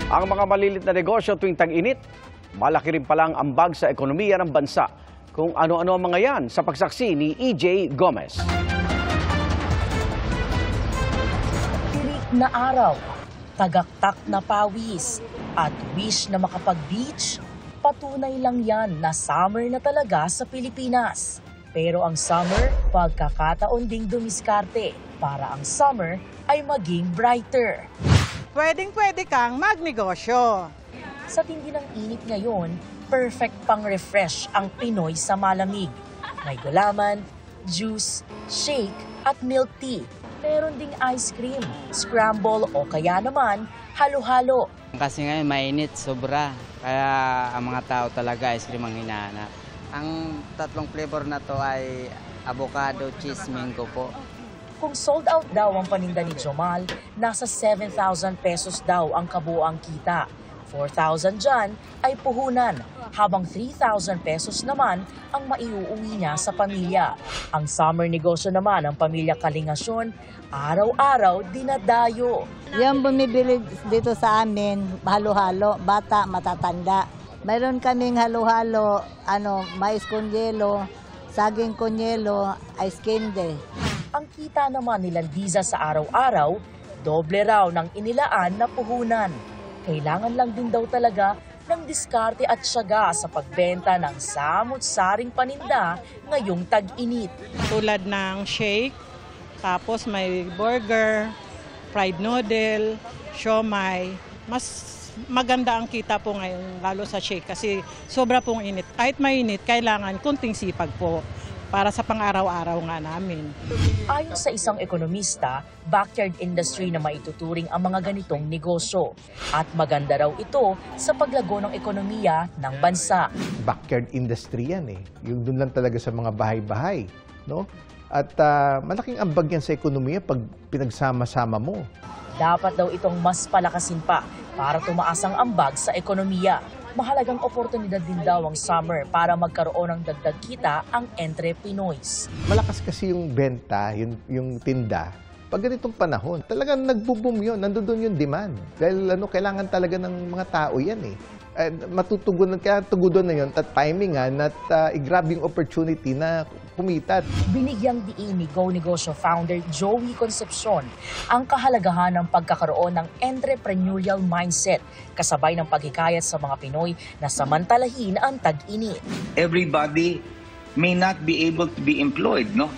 Ang mga malilit na negosyo tuwing tag-init, malaki rin palang ambag sa ekonomiya ng bansa. Kung ano-ano ang mga yan sa pagsaksi ni EJ Gomez. Tirik na araw, tagaktak na pawis, at wish na makapag-beach, patunay lang yan na summer na talaga sa Pilipinas. Pero ang summer, pagkakataon ding dumiskarte para ang summer ay maging brighter. Pwedeng-pwede kang magnegosyo. Sa tindi ng init ngayon, perfect pang refresh ang Pinoy sa malamig. May gulaman, juice, shake at milk tea. Meron ding ice cream, scramble o kaya naman halo-halo. Kasi ngayon mainit, sobra. Kaya ang mga tao talaga ice cream ang hinahanap. Ang tatlong flavor na to ay avocado, cheese, mango po. Kung sold out daw ang paninda ni Jomal, nasa 7,000 pesos daw ang kabuuang kita. 4,000 dyan ay puhunan, habang 3,000 pesos naman ang maiuuwi niya sa pamilya. Ang summer negosyo naman ng pamilya Kalingasyon, araw-araw dinadayo. Yung bumibili dito sa amin, halo-halo, bata, matatanda. Mayroon kaming halo-halo, mais con yelo, saging con yelo, ice candy. Ang kita naman ni Landiza sa araw-araw, doble raw ng inilaan na puhunan. Kailangan lang din daw talaga ng diskarte at syaga sa pagbenta ng samut-saring paninda ngayong tag-init. Tulad ng shake, tapos may burger, fried noodle, siomai. Mas maganda ang kita po ngayon lalo sa shake kasi sobra pong init. Kahit mainit, kailangan kunting sipag po para sa pang-araw-araw nga namin. Ayon sa isang ekonomista, backyard industry na maituturing ang mga ganitong negosyo. At maganda raw ito sa paglago ng ekonomiya ng bansa. Backyard industry yan eh. Yung doon lang talaga sa mga bahay-bahay. No? At malaking ambag yan sa ekonomiya pag pinagsama-sama mo. Dapat daw itong mas palakasin pa para tumaas ang ambag sa ekonomiya. Mahalagang oportunidad din daw ang summer para magkaroon ng dagdag kita ang entrepreneurs. Malakas kasi yung benta, yung tinda. Pag ganitong panahon, talagang nagbo-boom yun, nandoon yung demand. Dahil kailangan talaga ng mga tao yan eh. Matutugunan, kaya tugunan na yun at timingan at i-grab yung opportunity na kumita. Binigyang diin ni Go Negosyo founder Joey Concepcion ang kahalagahan ng pagkakaroon ng entrepreneurial mindset kasabay ng paghikayat sa mga Pinoy na samantalahin ang tag-init. Everybody may not be able to be employed, no?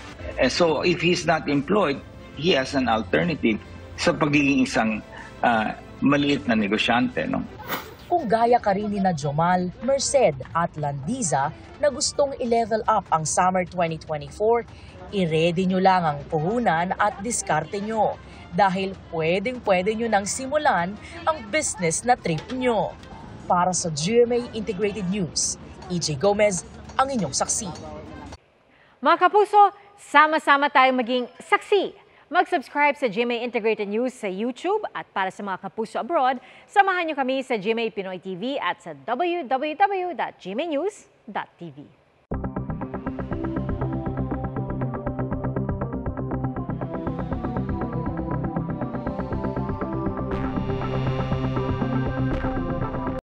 So if he's not employed, he has an alternative sa pagiging isang maliit na negosyante, no? Kung gaya ka rin ni na Jomal, Merced at Landiza na gustong i-level up ang Summer 2024, i-ready nyo lang ang puhunan at diskarte nyo dahil pwedeng-pwede nyo nang simulan ang business na trip nyo. Para sa GMA Integrated News, EJ Gomez ang inyong saksi. Mga kapuso, sama-sama tayong maging saksi. Mag-subscribe sa GMA Integrated News sa YouTube at para sa mga kapuso abroad, samahan niyo kami sa GMA Pinoy TV at sa www.gmanews.tv.